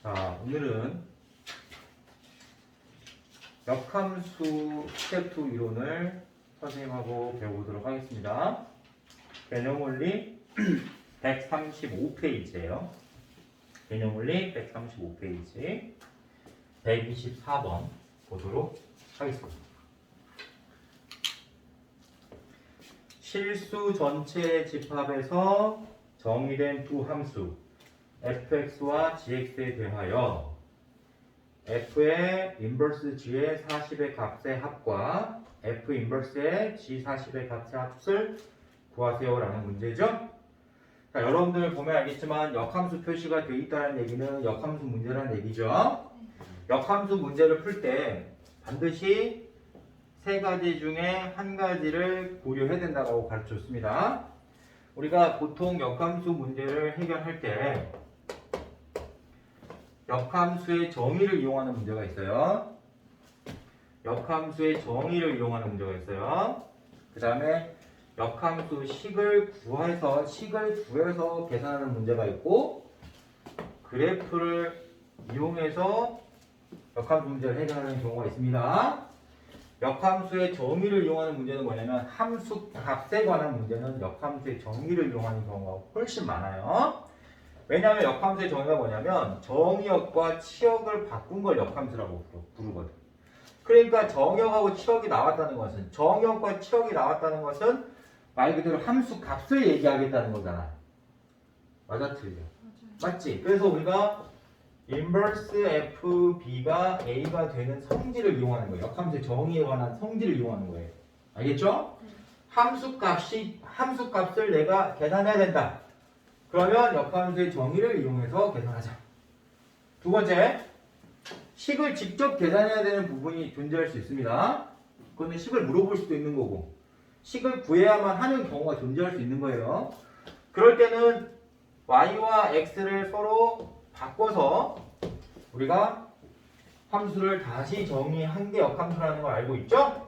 자, 오늘은 역함수 스텝 2 이론을 선생님하고 배워보도록 하겠습니다. 개념원리 135페이지예요. 개념원리 135페이지 124번 보도록 하겠습니다. 실수 전체 집합에서 정의된 두 함수 fx와 gx에 대하여 f의 인버스 g의 40의 값의 합과 f 인버스의 g 40의 값의 합을 구하세요 라는 문제죠. 자, 여러분들 보면 알겠지만 역함수 표시가 되어 있다는 얘기는 역함수 문제라는 얘기죠. 역함수 문제를 풀 때 반드시 세 가지 중에 한 가지를 고려해야 된다고 가르쳤습니다. 우리가 보통 역함수 문제를 해결할 때 역함수의 정의를 이용하는 문제가 있어요. 역함수의 정의를 이용하는 문제가 있어요. 그 다음에 역함수 식을 구해서 계산하는 문제가 있고, 그래프를 이용해서 역함수 문제를 해결하는 경우가 있습니다. 역함수의 정의를 이용하는 문제는 뭐냐면 함수 값에 관한 문제는 역함수의 정의를 이용하는 경우가 훨씬 많아요. 왜냐하면 역함수의 정의가 뭐냐면 정의역과 치역을 바꾼 걸 역함수라고 부르거든. 그러니까 정의역하고 치역이 나왔다는 것은, 정의역과 치역이 나왔다는 것은 말 그대로 함수 값을 얘기하겠다는 거잖아. 맞아, 틀려? 맞지? 그래서 우리가 인버스 FB가 A가 되는 성질을 이용하는 거예요. 역함수의 정의에 관한 성질을 이용하는 거예요. 알겠죠? 함수 값을 내가 계산해야 된다. 그러면 역함수의 정의를 이용해서 계산하자. 두 번째, 식을 직접 계산해야 되는 부분이 존재할 수 있습니다. 그거는 식을 물어볼 수도 있는 거고, 식을 구해야만 하는 경우가 존재할 수 있는 거예요. 그럴 때는 y와 x를 서로 바꿔서 우리가 함수를 다시 정의한 게 역함수라는 걸 알고 있죠?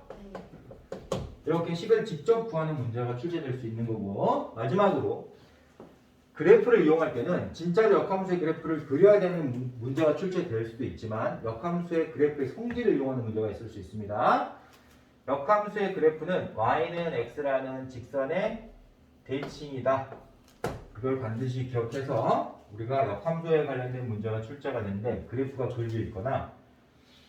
이렇게 식을 직접 구하는 문제가 출제될 수 있는 거고, 마지막으로 그래프를 이용할 때는 진짜로 역함수의 그래프를 그려야 되는 문제가 출제될 수도 있지만 역함수의 그래프의 성질을 이용하는 문제가 있을 수 있습니다. 역함수의 그래프는 y는 x라는 직선의 대칭이다. 그걸 반드시 기억해서 우리가 역함수에 관련된 문제가 출제가 되는데 그래프가 그려져 있거나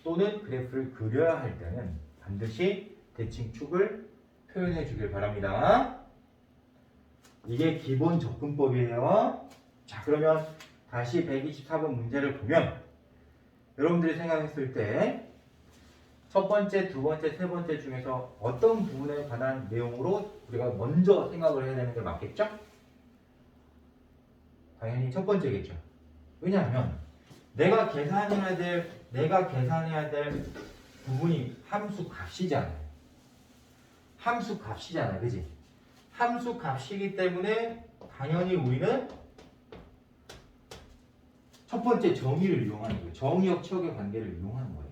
또는 그래프를 그려야 할 때는 반드시 대칭축을 표현해 주길 바랍니다. 이게 기본 접근법이에요. 자, 그러면 다시 124번 문제를 보면 여러분들이 생각했을 때 첫 번째, 두 번째, 세 번째 중에서 어떤 부분에 관한 내용으로 우리가 먼저 생각을 해야 되는 게 맞겠죠? 당연히 첫 번째겠죠. 왜냐하면 내가 계산해야 될 부분이 함수 값이잖아요. 함수 값이잖아요. 그지? 함수 값이기 때문에 당연히 우리는 첫 번째 정의를 이용하는 거예요. 정의역 치역의 관계를 이용하는 거예요.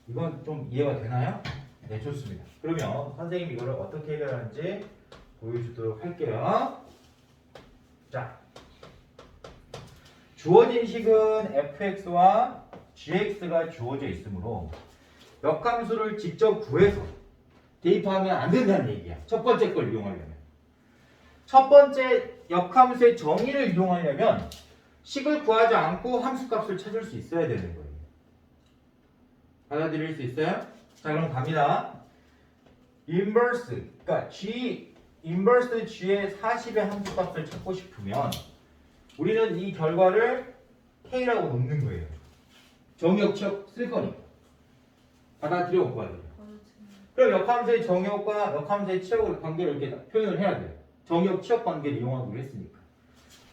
이건 좀 이해가 되나요? 네, 좋습니다. 그러면 선생님이 이거를 어떻게 해결하는지 보여주도록 할게요. 자, 주어진 식은 fx와 gx가 주어져 있으므로 역함수를 직접 구해서 대입하면 안 된다는 얘기야. 첫 번째 걸 이용하려면. 첫 번째 역함수의 정의를 이용하려면 식을 구하지 않고 함수값을 찾을 수 있어야 되는 거예요. 받아들일 수 있어요? 자, 그럼 갑니다. 인버스, 그러니까 인버스 g의 40의 함수값을 찾고 싶으면 우리는 이 결과를 k라고 놓는 거예요. 정의역 치역 쓸 거니까. 받아들여 못 받아들여. 그럼 역함수의 정의역과 역함수의 치역의 관계를 이렇게 표현을 해야 돼요. 정의역 치역 관계를 이용하기로 했으니까.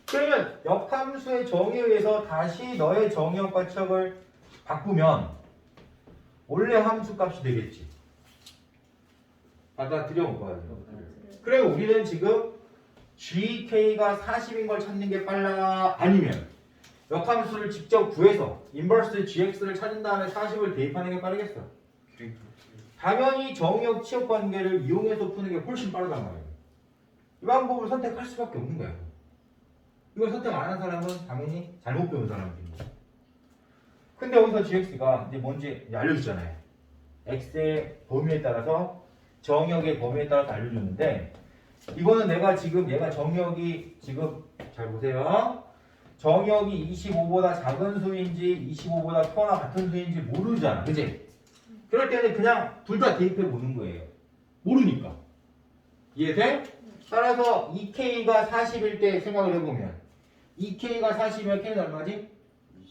그러면 역함수의 정의에 의해서 다시 너의 정의역과 치역을 바꾸면 원래 함수값이 되겠지. 받아들여 못 받아들여. 그래, 우리는 지금 GK가 40인 걸 찾는 게 빨라? 아니면 역함수를 직접 구해서 인버스 GX를 찾은 다음에 40을 대입하는 게 빠르겠어? 당연히 정의역 치역 관계를 이용해서 푸는 게 훨씬 빠르단 말이에요. 이 방법을 선택할 수밖에 없는 거예요. 이걸 선택 안 한 사람은 당연히 잘못 배운 사람입니다. 근데 여기서 gx가 이제 뭔지 알려줬잖아요. x의 범위에 따라서 정역의 범위에 따라서 알려줬는데 이거는 내가 지금 얘가 정역이 지금 잘 보세요. 정역이 25보다 작은 수인지 25보다 커나 같은 수인지 모르잖아. 그치? 그럴 때는 그냥 둘 다 대입해 보는 거예요. 모르니까. 이해돼? 따라서 2K가 40일 때 생각을 해보면 2K가 40이면 K는 얼마지?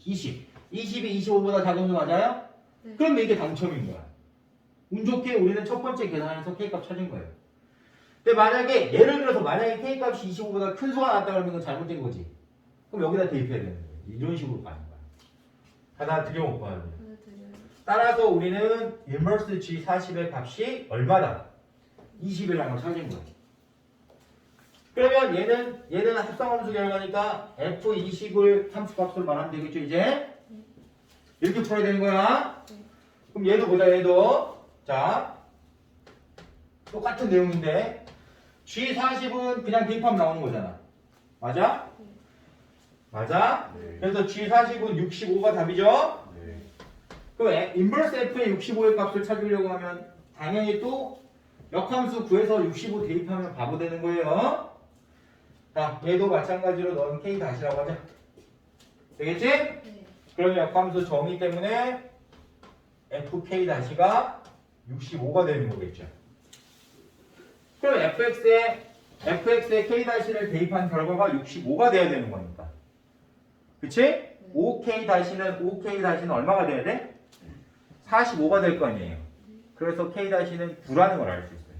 20. 20이 25보다 작은 수 맞아요? 네. 그러면 이게 당첨인 거야. 운 좋게 우리는 첫 번째 계산에서 K값 찾은 거예요. 근데 만약에 예를 들어서 만약에 K값이 25보다 큰 수가 나왔다 그러면 그건 잘못된 거지. 그럼 여기다 대입해야 되는 거예요. 이런 식으로 가는 거야. 받아들여 못 받아들여? 받아들여요. 따라서 우리는 인버스 G40의 값이 얼마다? 20이라는 걸 찾은 거예요. 그러면 얘는 합성함수 결과니까 F20을 함수값으로 말하면 되겠죠 이제? 이렇게 풀어야 되는 거야. 네. 그럼 얘도 보자 얘도. 자 똑같은 내용인데 G40은 그냥 대입하면 나오는 거잖아. 맞아? 네. 맞아? 네. 그래서 G40은 65가 답이죠? 네. 그럼 인버스 F의 65의 값을 찾으려고 하면 당연히 또 역함수 구해서 65 대입하면 바보 되는 거예요. 자, 얘도 마찬가지로 너는 K 다시라고 하자. 되겠지? 네. 그러면 역함수 정의 때문에 FK 다시가 65가 되는 거겠죠. 그럼 FX에 K 다시를 대입한 결과가 65가 돼야 되는 거니까. 그치? OK 다시는 얼마가 돼야 돼? 45가 될 거 아니에요. 그래서 K 다시는 9라는 걸 알 수 있어요.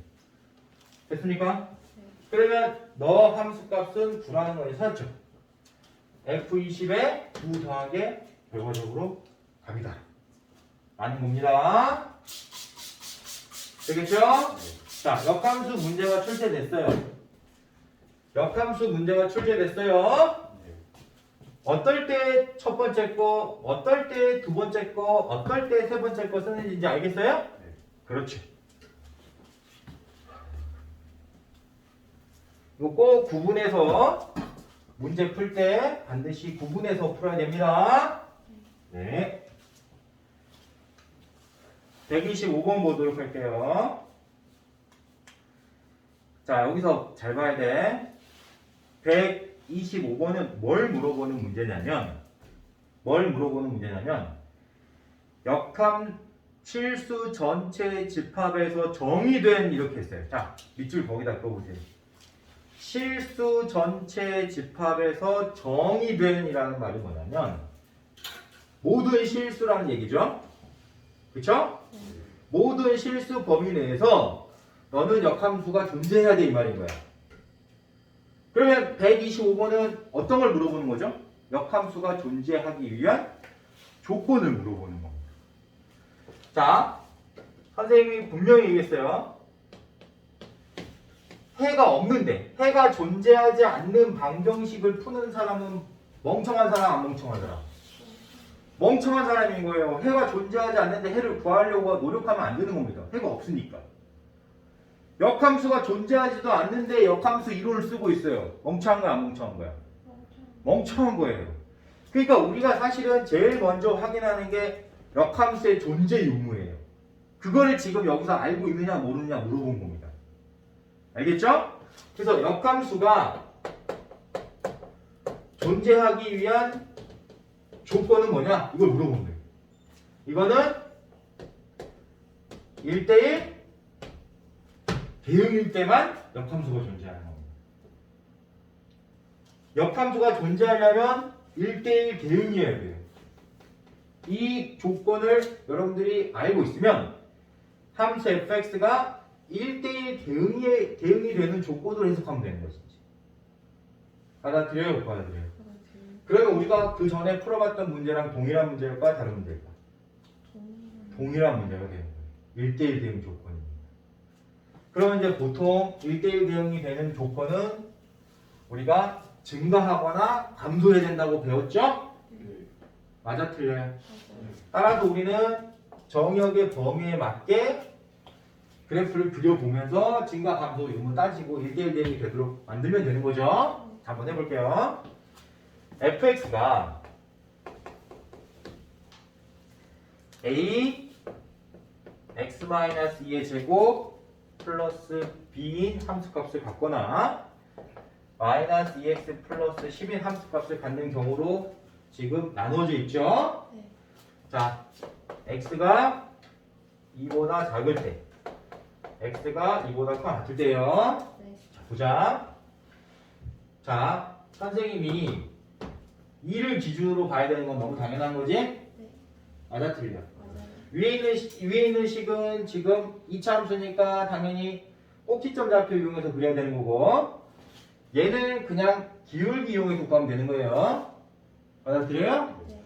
됐습니까? 네. 그러면 너 함수 값은 9라는 걸 찾았죠. F20에 9 더하게 결과적으로 답이다. 라는 겁니다. 되겠죠? 자, 역함수 문제가 출제됐어요. 역함수 문제가 출제됐어요. 네. 어떨 때 첫 번째 거, 어떨 때 두 번째 거, 어떨 때 세 번째 거 쓰는지 이제 알겠어요? 네. 그렇지. 이거 꼭 구분해서 문제 풀 때 반드시 구분해서 풀어야 됩니다. 네. 125번 보도록 할게요. 자, 여기서 잘 봐야 돼. 125번은 뭘 물어보는 문제냐면 역함 실수 전체 집합에서 정의된 이렇게 했어요. 자, 밑줄 거기다 그어보세요. 실수 전체 집합에서 정의된 이라는 말이 뭐냐면 모든 실수라는 얘기죠. 그쵸? 모든 실수 범위 내에서 너는 역함수가 존재해야 돼 이 말인 거야. 그러면 125번은 어떤 걸 물어보는 거죠? 역함수가 존재하기 위한 조건을 물어보는 겁니다. 자, 선생님이 분명히 얘기했어요. 해가 없는데, 해가 존재하지 않는 방정식을 푸는 사람은 멍청한 사람, 안 멍청한 사람? 멍청한 사람인 거예요. 해가 존재하지 않는데 해를 구하려고 노력하면 안 되는 겁니다. 해가 없으니까. 역함수가 존재하지도 않는데 역함수 이론을 쓰고 있어요. 멍청한 거야, 안 멍청한 거야? 멍청한 거예요. 그러니까 우리가 사실은 제일 먼저 확인하는 게 역함수의 존재 유무예요. 그거를 지금 여기서 알고 있느냐 모르느냐 물어본 겁니다. 알겠죠? 그래서 역함수가 존재하기 위한 조건은 뭐냐? 이걸 물어본 거예요. 이거는 1대1 대응일 때만 역함수가 존재하는 겁니다. 역함수가 존재하려면 1대1 대응이어야 돼요. 이 조건을 여러분들이 알고 있으면 함수 fx가 1대1 대응이 되는 조건으로 해석하면 되는 것이지. 받아들여요? 못 받아들여요? 그러면 우리가 그 전에 풀어봤던 문제랑 동일한 문제일까? 다른 문제일까? 동일한 문제가 되는 거예요. 1대1 대응 조건입니다. 그러면 이제 보통 1대1 대응이 되는 조건은 우리가 증가하거나 감소해야 된다고 배웠죠? 맞아 틀려요? 따라서 우리는 정역의 범위에 맞게 그래프를 그려보면서 증가 감소 유무 따지고 1대1 대응이 되도록 만들면 되는 거죠? 자, 한번 해볼게요. fx가 a x-2의 제곱 플러스 b인 함수값을 갖거나 마이너스 2x 플러스 10인 함수값을 갖는 경우로 지금 나누어져 있죠? 네. 자, x가 2보다 작을 때 x가 2보다 같을 때요. 네. 자, 보자. 자, 선생님이 2를 기준으로 봐야 되는 건 너무 당연한 거지? 네. 맞아, 틀려? 맞아요. 위에 있는 식은 지금 2차 함수니까 당연히 꼭지점 좌표 이용해서 그려야 되는 거고, 얘는 그냥 기울기 이용해서 구하면 되는 거예요. 맞아들여요? 네.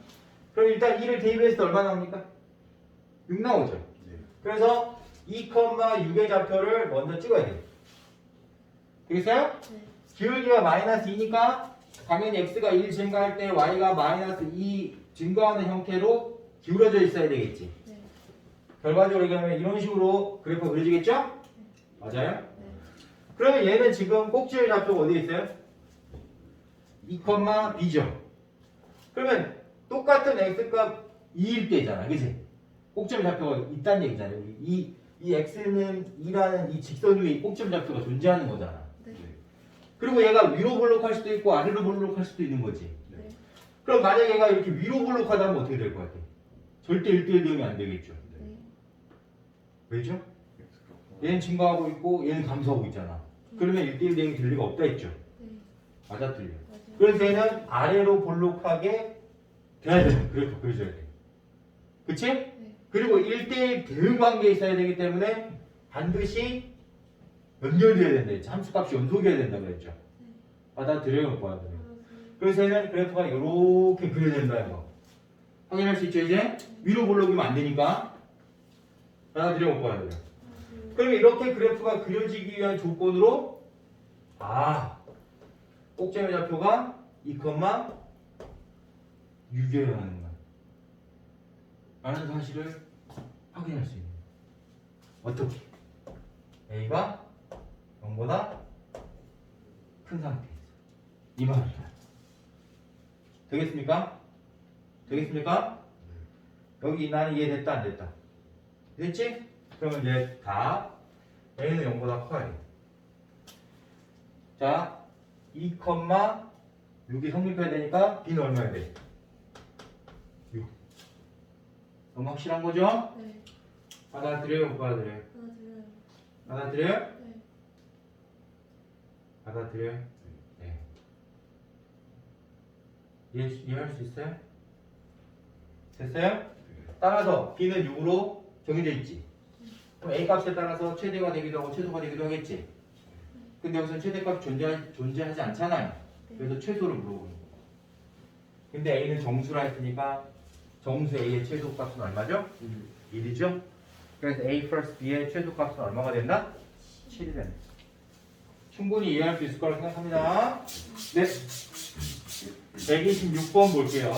그럼 일단 2를 대입했을 때 얼마 나옵니까? 6 나오죠. 네. 그래서 2,6의 좌표를 먼저 찍어야 돼요. 되겠어요? 네. 기울기가 마이너스 2니까 당연히 x가 1 증가할 때 y가 마이너스 2 증가하는 형태로 기울어져 있어야 되겠지. 네. 결과적으로 결과적으로 얘기하면 이런 식으로 그래프가 그려지겠죠? 맞아요? 네. 그러면 얘는 지금 꼭지의 좌표가 어디에 있어요? 2,b죠. 그러면 똑같은 x값 2일 때잖아. 그치? 꼭지의 좌표가 있다는 얘기잖아요. 이 x는 2라는 이 직선 위에 이 꼭지의 좌표가 존재하는 거잖아. 네. 그리고 얘가 위로 볼록할 수도 있고 아래로 볼록할 수도 있는 거지. 네. 그럼 만약 얘가 이렇게 위로 볼록하다 하면 어떻게 될 것 같아? 절대 1대1 대응이 안 되겠죠. 네. 왜죠? 얘는 증가하고 있고 얘는 감소하고 있잖아. 그러면 1대1 대응이 될 리가 없다 했죠. 네. 맞아, 틀려. 맞아요. 그래서 얘는 아래로 볼록하게 돼야 돼. 그래프 그려줘야 돼. 그치? 네. 그리고 1대1 대응 관계에 있어야 되기 때문에 반드시 연결돼야 된다. 함수값이 연속해야 된다 그랬죠. 받아들여요, 못 받아들여요. 그래서 얘는 그래프가 이렇게 그려야 된다 이거. 확인할 수 있죠 이제? 위로 볼록이면 안 되니까. 받아들여, 못 받아들여. 그러면 이렇게 그래프가 그려지기 위한 조건으로 꼭지의 좌표가 2,6이어야 하는 거야. 라는 사실을 확인할 수 있는 거야. 어떻게? A가 0보다 큰 상태에서. 이 말이야. 되겠습니까? 되겠습니까? 여기 나는 이해됐다 안 됐다? 됐지? 그러면 이제 다 A는 0보다 커야 돼. 자, 2,6이 성립해야 되니까 B는 얼마야 돼? 6. 너무 확실한 거죠? 네. 받아들여요, 못 받아들여요? 받아들여요. 받아들여요? 네. 받아들여요? 네. 이해할 수 있어요? 됐어요? 따라서 B는 6으로 정해져 있지. 그럼 A 값에 따라서 최대가 되기도 하고 최소가 되기도 하겠지. 근데 여기서는 최대값이 존재하지 않잖아요. 그래서 최소를 물어보는 거예요. 근데 A는 정수라 했으니까 정수 A의 최소값은 얼마죠? 1이죠? 그래서 A 플러스 B의 최소값은 얼마가 된다? 7이 된다. 충분히 이해할 수 있을 거라고 생각합니다. 네. 126번 볼게요.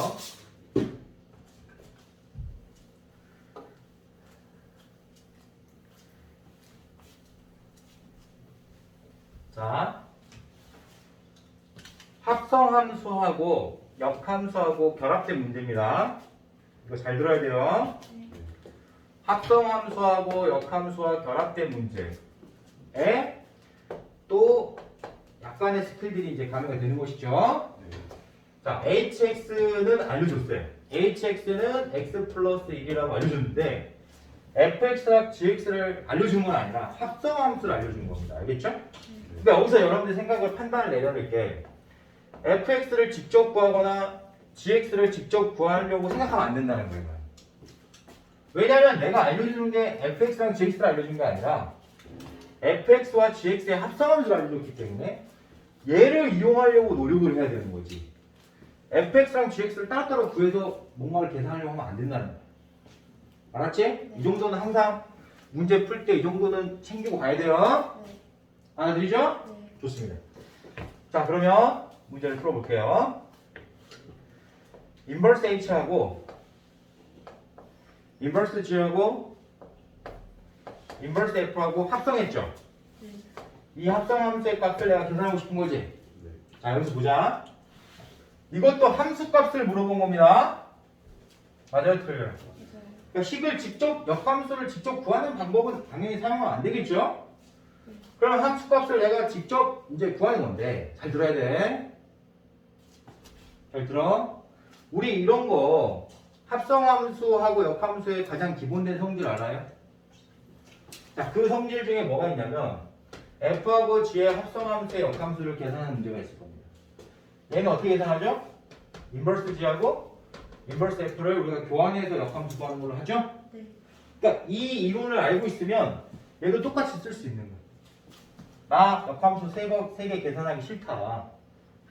자, 합성함수하고 역함수하고 결합된 문제입니다. 이거 잘 들어야 돼요. 합성함수하고 역함수와 결합된 문제에 또 약간의 스킬들이 이제 가미가 되는 것이죠. 자, hx는 알려줬어요. hx는 x 플러스 1이라고 알려줬는데 fx와 gx를 알려준 건 아니라 합성함수를 알려준 겁니다. 알겠죠? 그러니까 여기서 여러분들 생각을 판단을 내려놓을 게 fx를 직접 구하거나 gx를 직접 구하려고 생각하면 안 된다는 거예요. 왜냐면 내가 알려주는 게 fx랑 gx를 알려준 게 아니라 fx와 gx의 합성함수를 알려줬기 때문에 얘를 이용하려고 노력을 해야 되는 거지. fx랑 gx를 따로따로 구해서 뭔가를 계산하려고 하면 안 된다는 거야. 알았지? 네. 이 정도는 항상 문제 풀 때 이 정도는 챙기고 가야 돼요. 네. 알아들이죠? 네. 좋습니다. 자, 그러면 문제를 풀어볼게요. 인버스 h하고 인버스 g하고 인버스 f하고 합성했죠? 네. 이 합성함수의 값을 내가 계산하고 싶은 거지? 자, 여기서 보자. 이것도 함수값을 물어본 겁니다. 맞아요, 틀려요? 맞아요. 그러니까 식을 직접 역함수를 직접 구하는 방법은 당연히 사용하면 안 되겠죠? 그럼 함수값을 내가 직접 이제 구하는 건데 잘 들어야 돼. 잘 들어. 우리 이런 거 합성함수하고 역함수의 가장 기본된 성질 알아요? 자, 그 성질 중에 뭐가 있냐면 f하고 g의 합성함수의 역함수를 계산하는 문제가 있을 겁니다. 얘는 어떻게 계산하죠? 인버스 g하고 인버스 f를 우리가 교환해서 역함수 구하는 걸로 하죠? 네. 그러니까 이 이론을 알고 있으면 얘도 똑같이 쓸 수 있는 거야. 나 역함수 세 개 계산하기 싫다.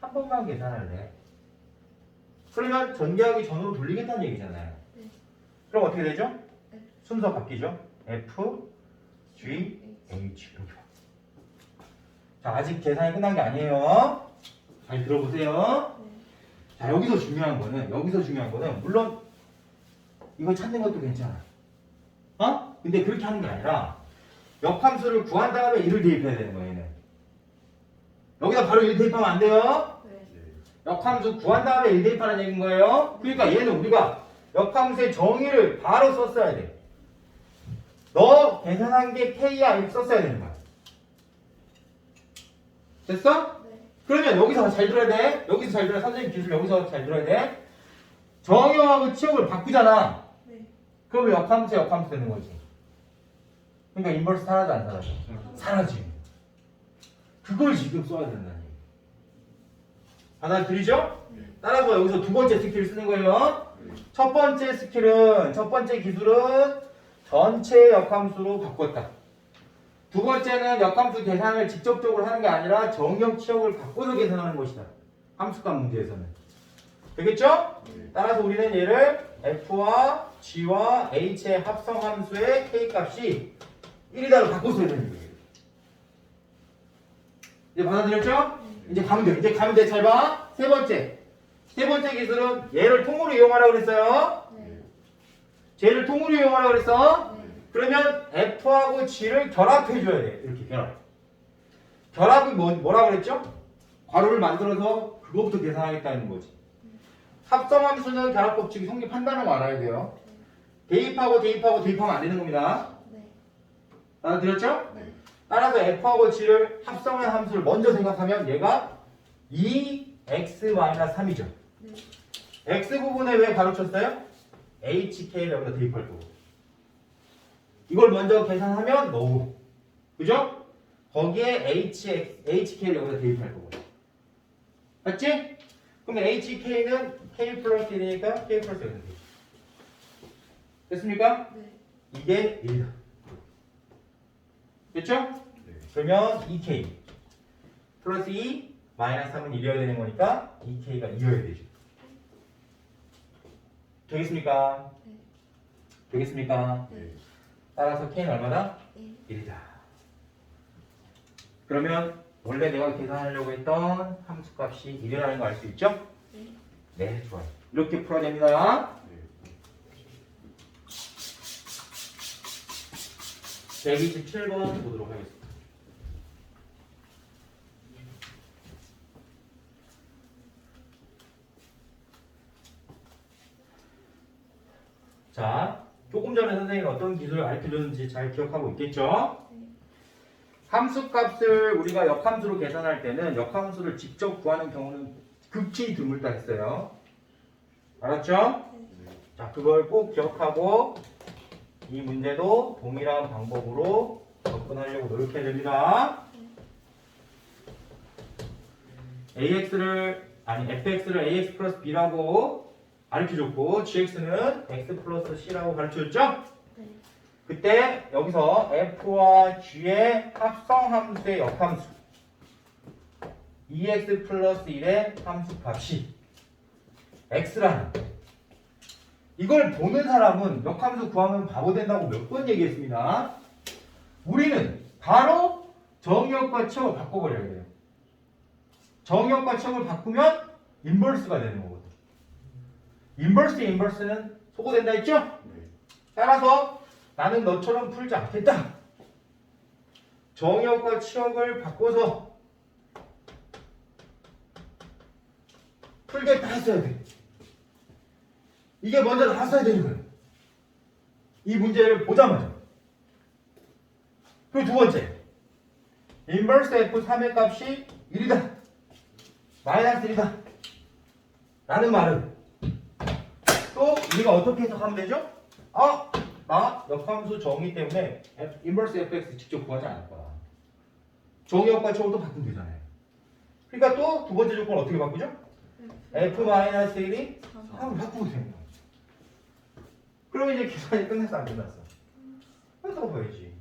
한 번만 계산할래. 그러면 전개하기 전으로 돌리겠다는 얘기잖아요. 네. 그럼 어떻게 되죠? 네. 순서 바뀌죠? F, G, H 이렇게. 자, 아직 계산이 끝난 게 아니에요. 잘 들어보세요. 네. 자, 여기서 중요한 거는 물론 이거 찾는 것도 괜찮아. 근데 그렇게 하는 게 아니라 역함수를 구한 다음에 1을 대입해야 되는 거예요, 얘는. 여기다 바로 1 대입하면 안 돼요. 네. 역함수 구한 다음에 1 대입하는 얘기인 거예요. 그러니까 얘는 우리가 역함수의 정의를 바로 썼어야 돼. 너 계산한 게 K야 이렇게 썼어야 되는 거야. 됐어? 네. 그러면 여기서 잘 들어야 돼. 여기서 잘 들어야 돼. 선생님 기술 여기서 잘 들어야 돼. 정의하고 치역을 바꾸잖아. 네. 그러면 역함수 되는 거지. 그러니까 인버스 사라져 안 사라져? 사라지. 그걸 지금 써야 된다는 얘기. 받아들이죠? 네. 따라서 여기서 두 번째 스킬을 쓰는 거예요. 첫 번째 기술은 전체 역함수로 바꿨다. 두 번째는 역함수 계산을 직접적으로 하는 게 아니라 정역 치역을 바꿔서 계산하는 것이다. 함수값 문제에서는. 되겠죠? 따라서 우리는 얘를 F와 G와 H의 합성함수의 K값이 1이다로 바꿔 써야 되는 거예요. 이제 받아들였죠? 이제 가면 돼. 잘 봐. 세 번째 기술은 얘를 통으로 이용하라고 그랬어요. 네. 쟤를 통으로 이용하라고 그랬어. 네. 그러면 F하고 G를 결합해줘야 돼. 이렇게 결합이 뭐라고 그랬죠? 괄호를 만들어서 그거부터 계산하겠다는 거지. 합성함수는 결합법칙이 성립한다는 거 알아야 돼요. 대입하면 안 되는 겁니다. 네. 알아들었죠? 네. 따라서 F하고 G를 합성한 함수를 먼저 생각하면 얘가 2x-3이죠. 네. x 부분에 왜 가로쳤어요? HK를 여기다 대입할 거고. 이걸 먼저 계산하면 너무. 그죠? 거기에 HK를 여기다 대입할 거고. 맞지? 그럼 HK는 K 플러스 1이니까 K 플러스 1. 됐습니까? 네. 이게 1이다. 됐죠? 그러면 2K 플러스 2 마이너스 3은 1이어야 되는 거니까 2K가 2여야 되죠. 되겠습니까? 네. 되겠습니까? 네. 따라서 K는 얼마나? 1. 1이다. 그러면 원래 내가 계산하려고 했던 함수값이 1이라는 거 알 수 있죠? 네. 네, 좋아요. 이렇게 풀어야 됩니다. 127번 보도록 하겠습니다. 자, 조금 전에 선생님이 어떤 기술을 가르쳐줬는지 잘 기억하고 있겠죠? 네. 함수값을 우리가 역함수로 계산할 때는 역함수를 직접 구하는 경우는 극히 드물다 했어요. 알았죠? 자, 그걸 꼭 기억하고 이 문제도 동일한 방법으로 접근하려고 노력해야 됩니다. fx를 ax 플러스 b라고 가르쳐줬고 gx는 x 플러스 c라고 가르쳐줬죠? 네. 그때 여기서 f와 g의 합성함수의 역함수 2x 플러스 1의 함수값이 x라는 이걸 보는 사람은 역함수 구하면 바보 된다고 몇 번 얘기했습니다. 우리는 바로 정의역과 치역을 바꿔버려야 돼요. 정의역과 치역을 바꾸면 인버스가 되는 거거든. 인버스는 소거된다 했죠? 따라서 나는 너처럼 풀지 않겠다. 정의역과 치역을 바꿔서 풀게 다 써야 돼. 이게 먼저 나왔어야 되는 거예요. 이 문제를 보자마자. 그리고 두 번째. 인버스 F3의 값이 1이다. 마이너스 1이다. 라는 말은 또 우리가 어떻게 해석하면 되죠? 나 역함수 정의 때문에 인버스 fx 직접 구하지 않을 거야. 정의역과 처음부터 바꾸면 되잖아요. 그러니까 또 두 번째 조건 어떻게 바꾸죠? f-1이 3을 바꾸고 되는 거야. 그러면 이제 계산이 끝났어 안 끝났어? 해서 봐야지.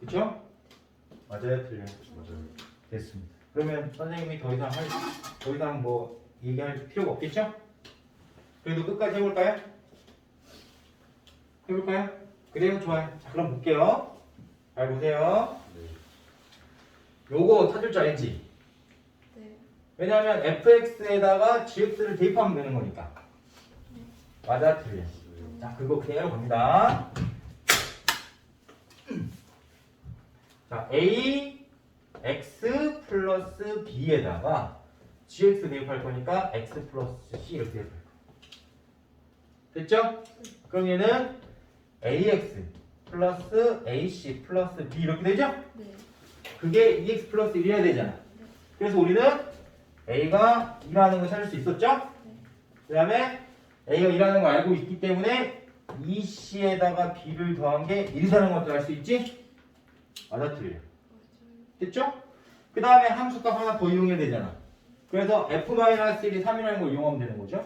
그쵸? 맞아요? 틀려요? 맞아요. 됐습니다. 그러면 선생님이 더 이상 뭐 얘기할 필요가 없겠죠? 그래도 끝까지 해볼까요? 해볼까요? 그래요? 좋아요. 자, 그럼 볼게요. 잘 보세요. 요거 찾을 줄 알지? 네. 왜냐하면 fx에다가 gx를 대입하면 되는 거니까. 맞아? 틀려. 자, 그거 그대로 갑니다. 자, a x 플러스 b에다가 gx 대입할 거니까 x 플러스 c 이렇게 대입할 거예요. 됐죠? 그럼 얘는 ax 플러스 ac 플러스 b 이렇게 되죠? 네. 그게 2x 플러스 1이어야 되잖아. 그래서 우리는 a가 2라는 걸 찾을 수 있었죠? 그 다음에 a가 2라는 걸 알고 있기 때문에 2c에다가 b를 더한 게 1이라는 것도 알 수 있지? 맞아, 틀려. 됐죠? 그 다음에 함수값 하나 더 이용해야 되잖아. 그래서 f-1이 3이라는 걸 이용하면 되는 거죠.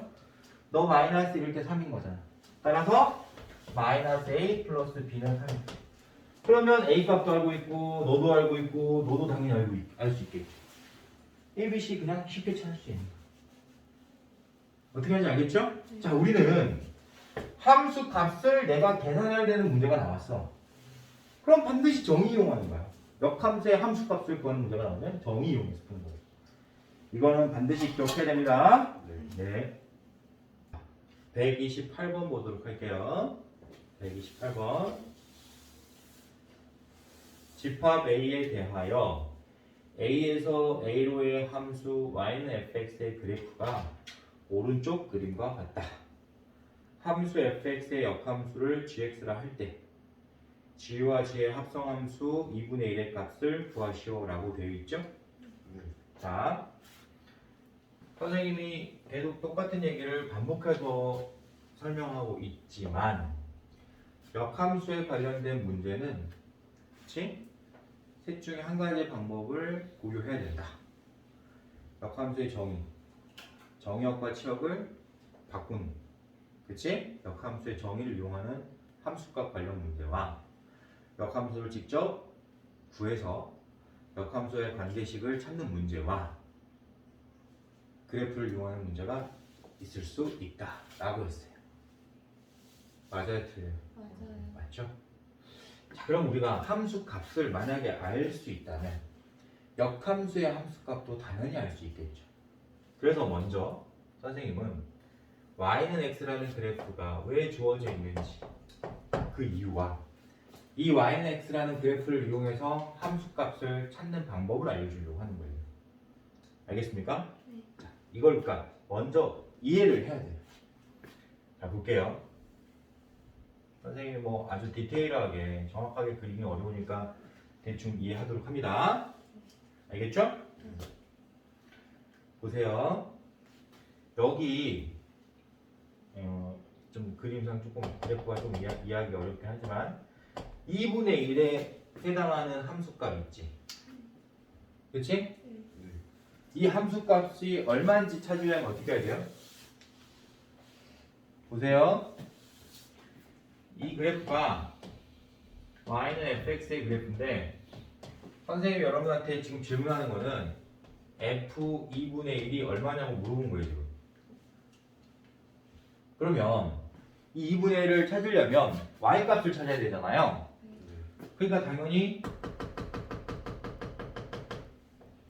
너 마이너스 1일 때 3인 거잖아. 따라서 마이너스 a 플러스 b는 3이야. 그러면 a 값도 알고 있고 너도 알고 있고 너도 당연히 알 수 있겠지. a, b, c 그냥 쉽게 찾을 수 있는 거야. 어떻게 하는지 알겠죠? 네. 자, 우리는 함수 값을 내가 계산해야 되는 문제가 나왔어. 그럼 반드시 정의 이용하는 거야. 역함수의 함수 값을 구하는 문제가 나오면 정의 이용해서 푸는 거예요. 이거는 반드시 기억해야 됩니다. 네. 128번 보도록 할게요. 128번. 집합 A에 대하여 A에서 A로의 함수 y는 fx의 그래프가 오른쪽 그림과 같다. 함수 fx의 역함수를 gx라 할 때 g와 g의 합성함수 2분의 1의 값을 구하시오 라고 되어 있죠? 자, 선생님이 계속 똑같은 얘기를 반복해서 설명하고 있지만 역함수에 관련된 문제는 그치? 셋 중에 한 가지 방법을 고려해야 된다. 역함수의 정의역과 치역을 바꾸는, 그치? 역함수의 정의를 이용하는 함수값 관련 문제와 역함수를 직접 구해서 역함수의 관계식을 찾는 문제와 그래프를 이용하는 문제가 있을 수 있다 라고 했어요. 맞아요? 틀려요? 맞아요. 맞죠? 자, 그럼 우리가 함수 값을 만약에 알 수 있다면 역함수의 함수 값도 당연히 알 수 있겠죠. 그래서 먼저 선생님은 y는 x라는 그래프가 왜 주어져 있는지 그 이유와 이 y는 x라는 그래프를 이용해서 함수 값을 찾는 방법을 알려주려고 하는 거예요. 알겠습니까? 네. 자, 이걸 그러니까 먼저 이해를 해야 돼요. 자, 볼게요. 선생님이 뭐 아주 디테일하게 정확하게 그리기 어려우니까 대충 이해하도록 합니다. 알겠죠? 보세요. 여기 좀 그림상 조금 그래프가 좀 이해하기 어렵긴 하지만 2분의 1에 해당하는 함수값 있지? 그치? 이 함수값이 얼마인지 찾으려면 어떻게 해야 돼요? 보세요. 이 그래프가 y는 fx의 그래프인데 선생님이 여러분한테 지금 질문하는 거는 f 2분의 1이 얼마냐고 물어본 거예요 지금. 그러면 이 2분의 1을 찾으려면 y값을 찾아야 되잖아요. 그러니까 당연히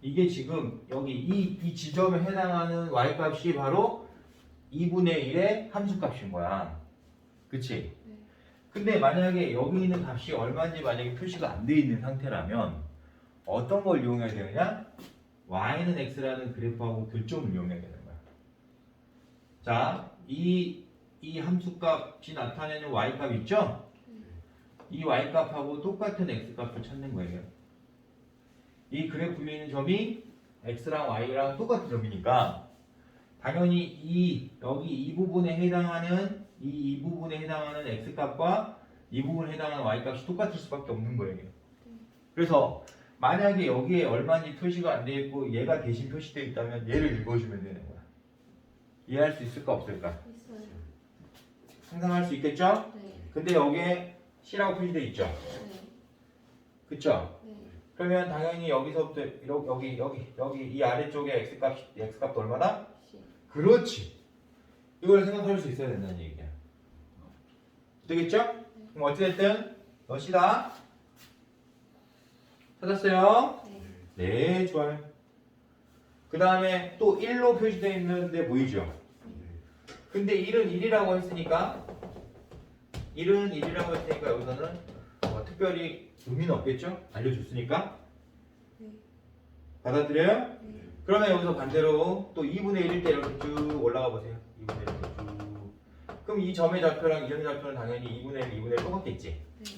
이게 지금 여기 이 지점에 해당하는 y값이 바로 2분의 1의 함수값인 거야. 그치? 근데 만약에 여기 있는 값이 얼마인지 만약에 표시가 안 돼 있는 상태라면 어떤 걸 이용해야 되느냐? y는 x라는 그래프하고 교점을 이용해야 되는 거야. 자, 이 함수값이 나타내는 y값 있죠? 이 y값하고 똑같은 x값을 찾는 거예요. 이 그래프 위에 있는 점이 x랑 y랑 똑같은 점이니까 당연히 여기 이 부분에 해당하는 이 부분에 해당하는 x값과 이 부분에 해당하는 y값이 똑같을 수밖에 없는 거예요. 그래서 만약에 여기에 얼마인지 표시가 안 되어 있고 얘가 대신 표시되어 있다면 얘를 읽어주면 되는 거야. 이해할 수 있을까 없을까? 있어요. 상상할 수 있겠죠? 네. 근데 여기에 c라고 표시되어 있죠? 네. 그쵸? 네. 그러면 당연히 여기서부터 여기 이 아래쪽에 x값도 얼마다? 시. 그렇지. 이걸 생각할 수 있어야 된다는 얘기야. 되겠죠? 그럼 어찌됐든 너 c다. 찾았어요? 네. 네, 좋아요. 그 다음에 또 1로 표시되어 있는데 보이죠? 근데 1은 1이라고 했으니까 여기서는 뭐 특별히 의미는 없겠죠? 알려줬으니까. 네. 받아들여요? 네. 그러면 여기서 반대로 또 2분의 1일 때 이렇게 쭉 올라가 보세요. 2분의 1 이렇게 쭉. 그럼 이 점의 좌표랑 이 점의 좌표는 당연히 2분의 1, 2분의 1 똑같겠지? 네.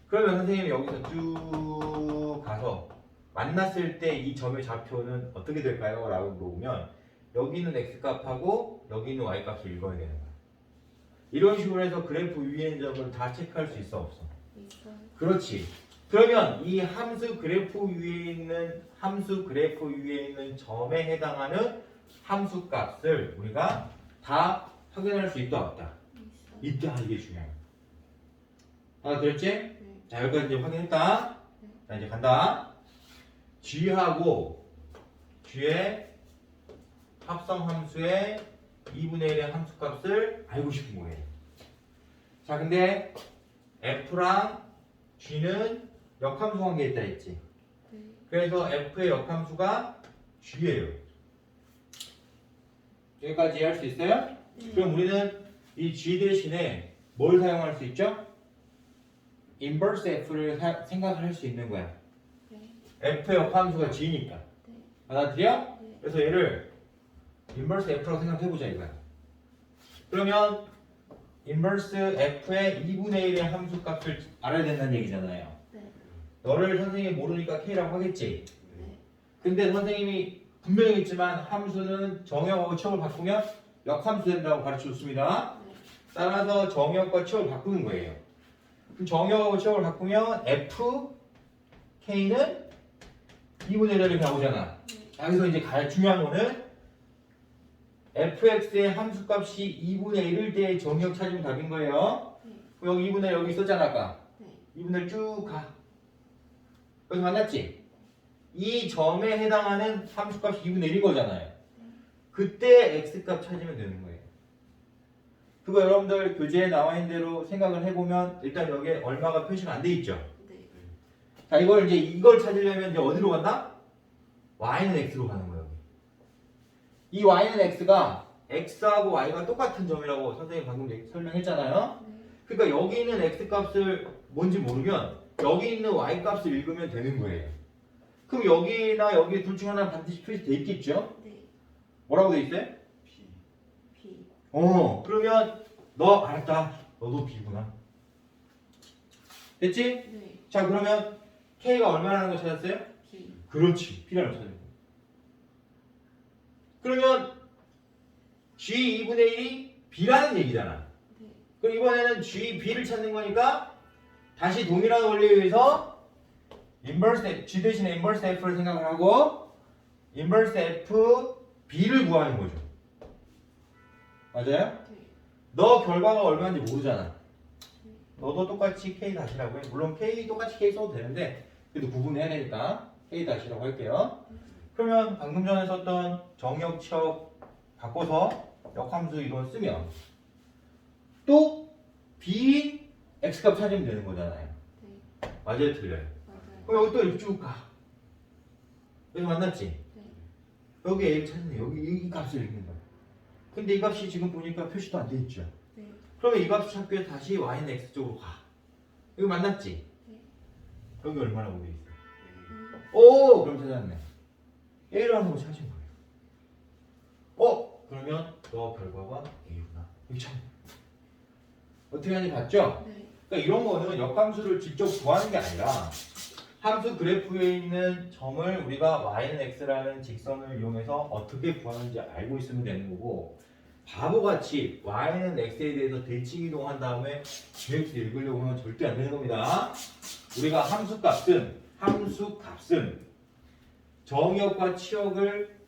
그러면 선생님이 여기서 쭉 가서 만났을 때 이 점의 좌표는 어떻게 될까요? 라고 물어보면 여기는 x값하고 여기는 y값을 읽어야 되는 거야. 이런 식으로 해서 그래프 위에 있는 점을 다 체크할 수 있어 없어? 있어요. 그렇지. 그러면 이 함수 그래프 위에 있는 점에 해당하는 함수 값을 우리가 다 확인할 수 있다 없다? 있어요. 있다. 이게 중요해. 알아들었지? 네. 자, 여기까지 이제 확인했다. 자, 이제 간다. G하고 G의 합성 함수의 2분의 1의 함수값을 알고 싶은 거예요. 자, 근데 F랑 G는 역함수 관계에 있다 했지. 네. 그래서 F의 역함수가 G예요. 여기까지 할 수 있어요? 네. 그럼 우리는 이 G 대신에 뭘 사용할 수 있죠? 인버스 F를 생각을 할 수 있는 거야. 네. F의 역함수가 G니까. 네. 받아들여? 네. 그래서 얘를 인버스 F라고 생각해보자 이거야. 그러면 인버스 F의 2분의 1의 함수값을 알아야 된다는 얘기잖아요. 네. 너를 선생님이 모르니까 K라고 하겠지. 네. 근데 선생님이 분명히 했지만 함수는 정역하고 척을 바꾸면 역함수 된다고 가르쳐줬습니다. 네. 따라서 정역과 척을 바꾸는 거예요. 그럼 정역하고 척을 바꾸면 F, K는 2분의 1 이렇게 나오잖아. 네. 여기서 이제 중요한 거는 fx의 함수값이 2분의 1일 때 정역 찾으면 답인 거예요. 네. 그럼 여기 2분의 1 여기 있었잖아 아까. 네. 2분의 1 쭉 가. 여기서 만났지? 이 점에 해당하는 함수값이 2분의 1인 거잖아요. 그때 x값 찾으면 되는 거예요. 그거 여러분들 교재에 나와 있는 대로 생각을 해보면 일단 여기에 얼마가 표시가 안 돼 있죠? 네. 자, 이걸 찾으려면 이제 어디로 간다? y는 x로 가는 거예요. 이 y는 x가 x하고 y가 똑같은 점이라고 선생님이 방금 설명했잖아요. 네. 그러니까 여기 있는 x값을 뭔지 모르면 여기 있는 y값을 읽으면 되는 거예요. 그럼 여기나 여기 둘 중 하나 반드시 표시돼 있겠죠? 네. 뭐라고 돼 있어요? B. 그러면 너 알았다. 너도 b구나. 됐지? 네. 자, 그러면 k가 얼마라는 거 찾았어요? B. 그렇지. P라는 거 찾은 거. 그러면 G 2분의 1이 B라는 얘기잖아. 네. 그럼 이번에는 G, B를 찾는 거니까 다시 동일한 원리에 의해서 G 대신에 인버스 F를 생각을 하고 인버스 F, B를 구하는 거죠. 맞아요? 네. 너 결과가 얼마인지 모르잖아. 너도 똑같이 K 다시라고 해. 물론 K 똑같이 K 써도 되는데 그래도 구분해야 되니까 K 다시라고 할게요. 그러면 방금 전에 썼던 정역척 바꿔서 역함수 이론 쓰면 또 B X값 찾으면 되는 거잖아요. 네. 맞아요, 틀려요? 맞아요. 그럼 여기 또 이렇게 쭉 가. 여기 만났지? 네. 여기 A를 찾는 여기 이 값을 읽는 거야. 근데 이 값이 지금 보니까 표시도 안 돼 있죠? 네. 그러면 이 값을 찾기 위해 다시 Y는 X 쪽으로 가. 여기 만났지? 네. 여기 얼마나 오래 있어? 음. 오! 그럼 찾았네. A라는 걸 찾은 거예요. 그러면 너 결과가 A구나. 이렇게 찾는 거예요. 어떻게 하는지 봤죠? 네. 그러니까 이런 거는 역함수를 직접 구하는 게 아니라 함수 그래프에 있는 점을 우리가 y는 x라는 직선을 이용해서 어떻게 구하는지 알고 있으면 되는 거고, 바보같이 y는 x에 대해서 대칭 이동한 다음에 gx 읽으려고 하면 절대 안 되는 겁니다. 우리가 함수값은 정의역과 치역을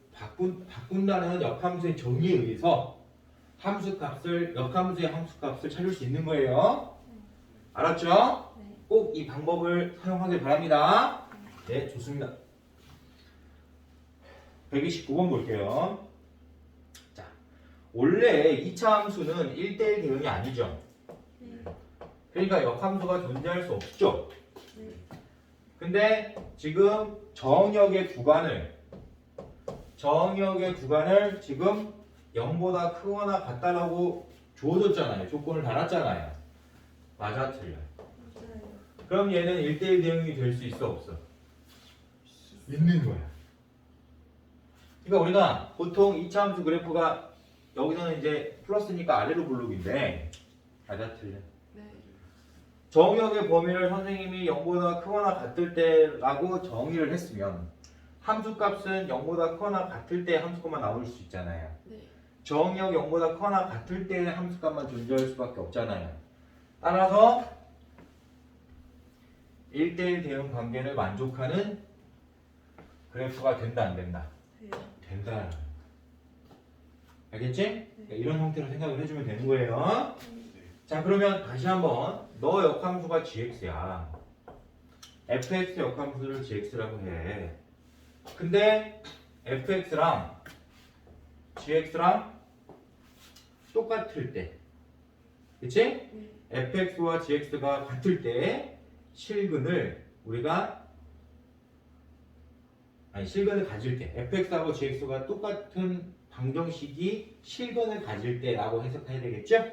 바꾼다는 역함수의 정의에 의해서 역함수의 함수값을 찾을 수 있는 거예요. 알았죠? 네. 꼭 이 방법을 사용하길 바랍니다. 네, 좋습니다. 129번 볼게요. 자, 원래 2차 함수는 1대1 대응이 아니죠. 네. 그러니까 역함수가 존재할 수 없죠. 네. 근데 지금 정역의 구간을 지금 0보다 크거나 같다라고 주어졌잖아요. 조건을 달았잖아요. 맞아, 틀려. 맞아요. 그럼 얘는 1대1 대응이 될 수 있어, 없어? 있는 거야. 그러니까 우리가 보통 2차 함수 그래프가 여기서는 이제 플러스니까 아래로 블록인데, 맞아, 틀려. 네. 정역의 범위를 선생님이 0보다 크거나 같을 때라고 정의를 했으면 함수값은 0보다 크거나 같을 때 함수값만 나올 수 있잖아요. 네. 정역 0보다 크거나 같을 때 함수값만 존재할 수밖에 없잖아요. 따라서 1대1 대응 관계를 만족하는 그래프가 된다, 안 된다? 돼요. 된다. 알겠지? 그러니까 이런 형태로 생각을 해주면 되는 거예요. 자, 그러면 다시 한번 너 역함수가 gx야. fx 역함수를 gx라고 해. 근데 fx랑 gx랑 똑같을 때, 그치? 네. fx와 gx가 같을 때 실근을 실근을 가질 때, fx하고 gx가 똑같은 방정식이 실근을 가질 때라고 해석해야 되겠죠?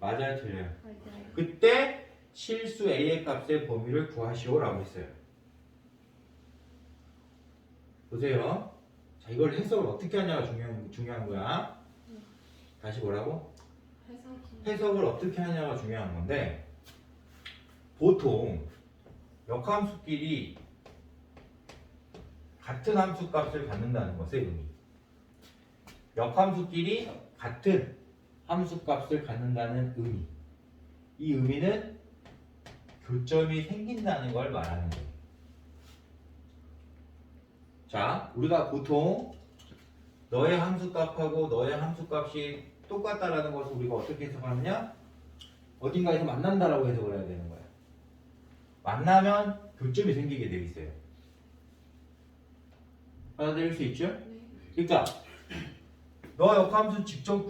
맞아요, 틀려요? 맞아요. 그때 실수 a의 값의 범위를 구하시오라고 했어요. 보세요. 자, 이걸 해석을 어떻게 하냐가 중요한 거야. 다시 뭐라고? 해석이. 해석을 어떻게 하냐가 중요한 건데, 보통 역함수끼리 같은 함수값을 갖는다는 것의 의미. 역함수끼리 같은 함수값을 갖는다는 의미. 이 의미는 교점이 생긴다는 걸 말하는 거예요. 자, 우리가 보통 너의 함수값하고 너의 함수값이 똑같다라는 것을 우리가 어떻게 해석하느냐? 어딘가에서 만난다라고 해석을 해야 되는 거야. 만나면 교점이 생기게 돼 있어요. 받아들일 수 있죠? 네. 그러니까 너 역함수 직접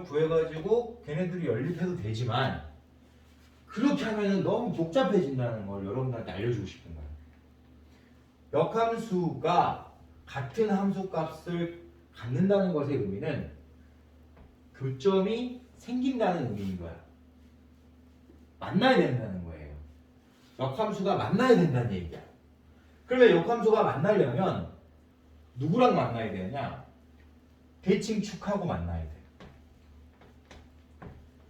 구해가지고 걔네들이 연립해도 되지만 그렇게 하면은 너무 복잡해진다는 걸 여러분들한테 알려주고 싶은 거야. 역함수가 같은 함수값을 갖는다는 것의 의미는 교점이 생긴다는 의미인 거야. 만나야 된다는 거예요. 역함수가 만나야 된다는 얘기야. 그러면 역함수가 만나려면 누구랑 만나야 되느냐? 대칭축하고 만나야 돼.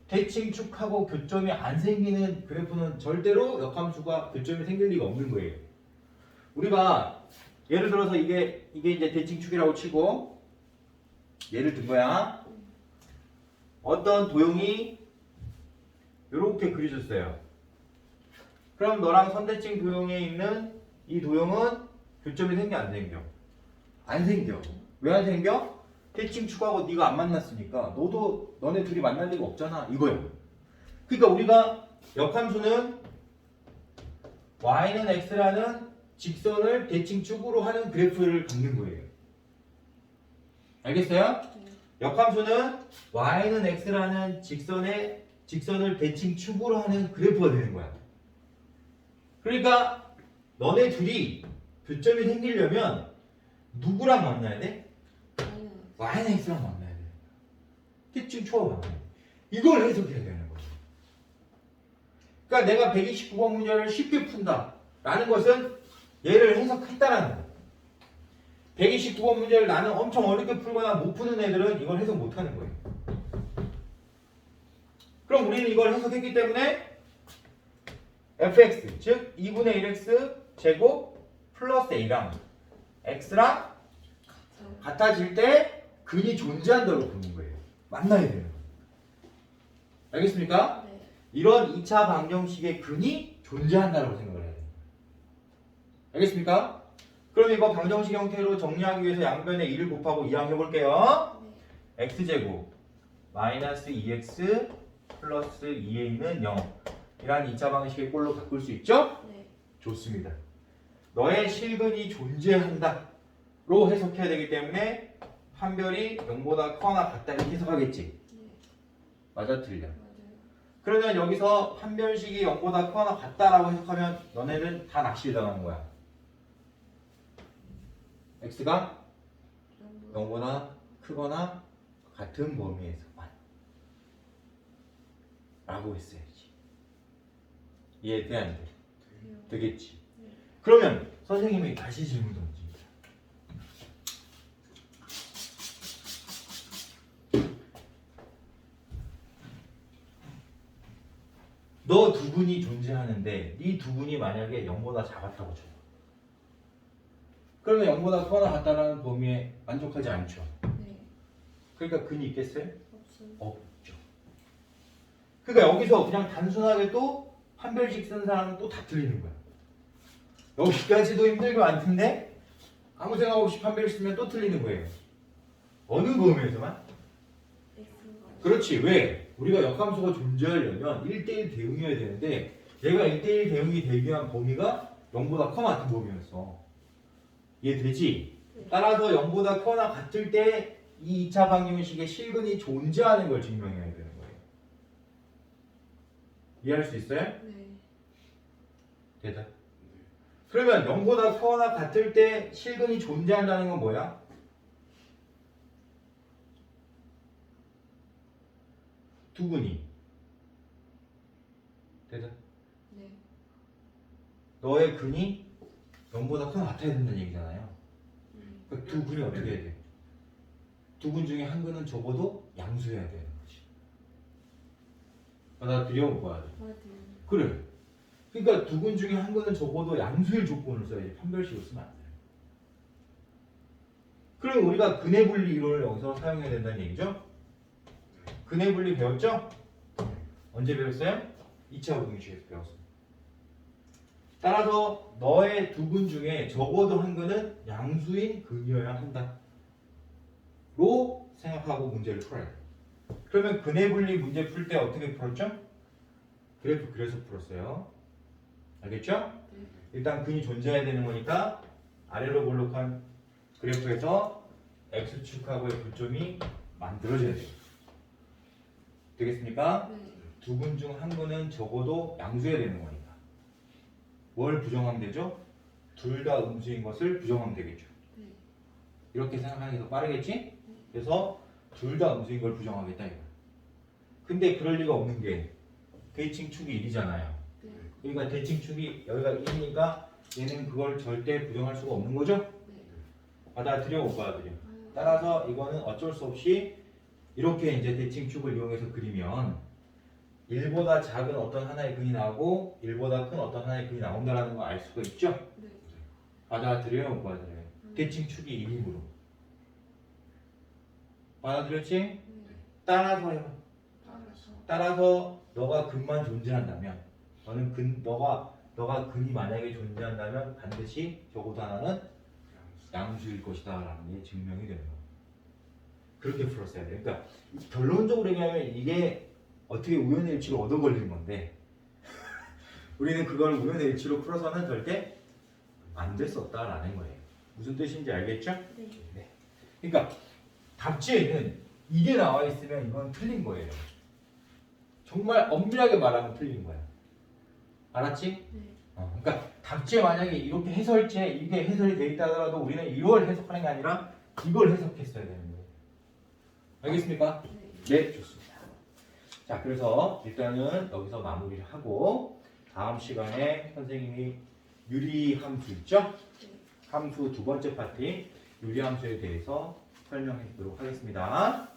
대칭축하고 교점이 안 생기는 그래프는 절대로 역함수가 교점이 생길 리가 없는 거예요. 우리가 예를 들어서 이게 이제 대칭축이라고 치고 예를 든 거야. 어떤 도형이 이렇게 그려졌어요. 그럼 너랑 선대칭 도형에 있는 이 도형은 교점이 생겨 안 생겨? 안 생겨. 왜 안 생겨? 대칭축하고 네가 안 만났으니까 너네 둘이 만날 리가 없잖아 이거야. 그러니까 우리가 역함수는 y는 x라는 직선을 대칭축으로 하는 그래프를 갖는 거예요. 알겠어요? 네. 역함수는 y는 x라는 직선을 대칭축으로 하는 그래프가 되는 거야. 그러니까 너네 둘이 교점이 생기려면 누구랑 만나야 돼? y는 x랑 만나야 돼. 대칭축하고 만나야 돼. 이걸 해석해야 되는 거죠. 그러니까 내가 129번 문제를 쉽게 푼다 라는 것은 얘를 해석했다라는 거예요. 129번 문제를 나는 엄청 어렵게 풀거나 못 푸는 애들은 이걸 해석 못 하는 거예요. 그럼 우리는 이걸 해석했기 때문에 fx, 즉 2분의 1x 제곱 플러스 a랑 x랑 같아질 때 근이 존재한다고 보는 거예요. 만나야 되는 거예요. 알겠습니까? 네. 이런 2차 방정식의 근이 존재한다고 생각을 해야 돼요. 알겠습니까? 그럼 이거 방정식 형태로 정리하기 위해서 양변에 2를 곱하고 2항 해볼게요. 네. x제곱 마이너스 2x 플러스 2a는 0 이란 2차 방정식의 꼴로 바꿀 수 있죠? 네. 좋습니다. 너의 실근이 존재한다 로 해석해야 되기 때문에 판별이 0보다 커나 같다 이렇게 해석하겠지. 네. 맞아 틀려? 맞아요. 그러면 여기서 판별식이 0보다 커나 같다라고 해석하면 너네는 다 낚시를 당하는 거야. x가 0보다 크거나 같은 범위에서만 라고 했어야지. 이해돼 안 돼? 돼요. 되겠지. 네. 그러면 선생님이 다시 질문 던집니다. 너 두 분이 존재하는데 이 두 분이 만약에 0보다 작았다고 쳐요. 그러면 0보다 커나 같다라는 범위에 만족하지 않죠. 네. 그러니까 근이 있겠어요? 없어요. 없죠. 그러니까 여기서 그냥 단순하게 또 판별식 쓴 사람은 또 다 틀리는 거야. 여기까지도 힘들게 많던데 아무 생각 없이 판별식 쓰면 또 틀리는 거예요. 어느 범위에서만? X가. 그렇지. 왜? 우리가 역함수가 존재하려면 1대1 대응이어야 되는데 얘가 1대1 대응이 되기 위한 범위가 0보다 커나 같은 범위였어. 이해되지? 네. 따라서 0보다 커나 같을 때 이 2차 방정식의 실근이 존재하는 걸 증명해야 되는 거예요. 이해할 수 있어요? 네. 대답. 그러면 0보다 커나 같을 때 실근이 존재한다는 건 뭐야? 두 근이. 대답. 네. 너의 근이 0보다 커나 같아야 된다는 얘기잖아요. 네. 그러니까 두 근이 어떻게 해야 돼? 두 근 중에 한 근은 적어도 양수해야 되는 거지. 받아들여 못 봐야 돼. 맞아요. 그래. 그러니까 두 근 중에 한 근은 적어도 양수일 조건을 써야지 판별식을 쓰면 안 돼요. 그럼 우리가 근의 분리 이론을 여기서 사용해야 된다는 얘기죠? 근의 분리 배웠죠? 언제 배웠어요? 2차 방정식에서 배웠습니다. 따라서 너의 두 근 중에 적어도 한 근은 양수인 근이어야 한다. 로 생각하고 문제를 풀어야 돼. 그러면 근의 분리 문제 풀 때 어떻게 풀었죠? 그래프 그래서 풀었어요. 알겠죠? 네. 일단 근이 존재해야 되는 거니까 아래로 볼록한 그래프에서 x축하고의 교점이 만들어져야 돼요. 되겠습니까? 네. 두 근 중 한 근은 적어도 양수해야 되는 거니까. 뭘 부정하면 되죠? 둘 다 음수인 것을 부정하면 되겠죠. 네. 이렇게 생각하는 게 더 빠르겠지? 그래서 둘 다 음수인 걸 부정하겠다 이거. 근데 그럴 리가 없는 게 대칭축이 1이잖아요. 네. 그러니까 대칭축이 여기가 1이니까 얘는 그걸 절대 부정할 수가 없는 거죠? 네. 받아들여 못 받아들여. 아, 따라서 이거는 어쩔 수 없이 이렇게 이제 대칭축을 이용해서 그리면 1보다 작은 어떤 하나의 근이 나오고 1보다 큰 어떤 하나의 근이 나온다는 걸 알 수가 있죠? 네. 받아들여요 못 받아들여요? 대칭축이 1이므로 받아들였지? 네. 따라서요. 따라서. 따라서 너가 근만 존재한다면 너는 너가 근이 만약에 존재한다면 반드시 적어도 하나는 양수일 것이다 라는 게 증명이 되는 거예요. 그렇게 풀었어야 돼요. 그러니까 결론적으로 얘기하면 이게 어떻게 우연의 일치로 얻어 걸리는 건데 우리는 그걸 우연의 일치로 풀어서는 절대 안 됐었다라는 거예요. 무슨 뜻인지 알겠죠? 네. 그러니까 답지에는 이게 나와 있으면 이건 틀린 거예요. 정말 엄밀하게 말하면 틀린 거야. 알았지? 네. 그러니까 답지에 만약에 이렇게 해설지에 이게 해설이 돼 있다 하더라도 우리는 이걸 해석하는 게 아니라 이걸 해석했어야 되는 거예요. 알겠습니까? 네. 네, 좋습니다. 자, 그래서 일단은 여기서 마무리를 하고 다음 시간에 선생님이 유리함수 있죠? 네. 함수 두 번째 파트 유리함수에 대해서 설명해 보도록 하겠습니다.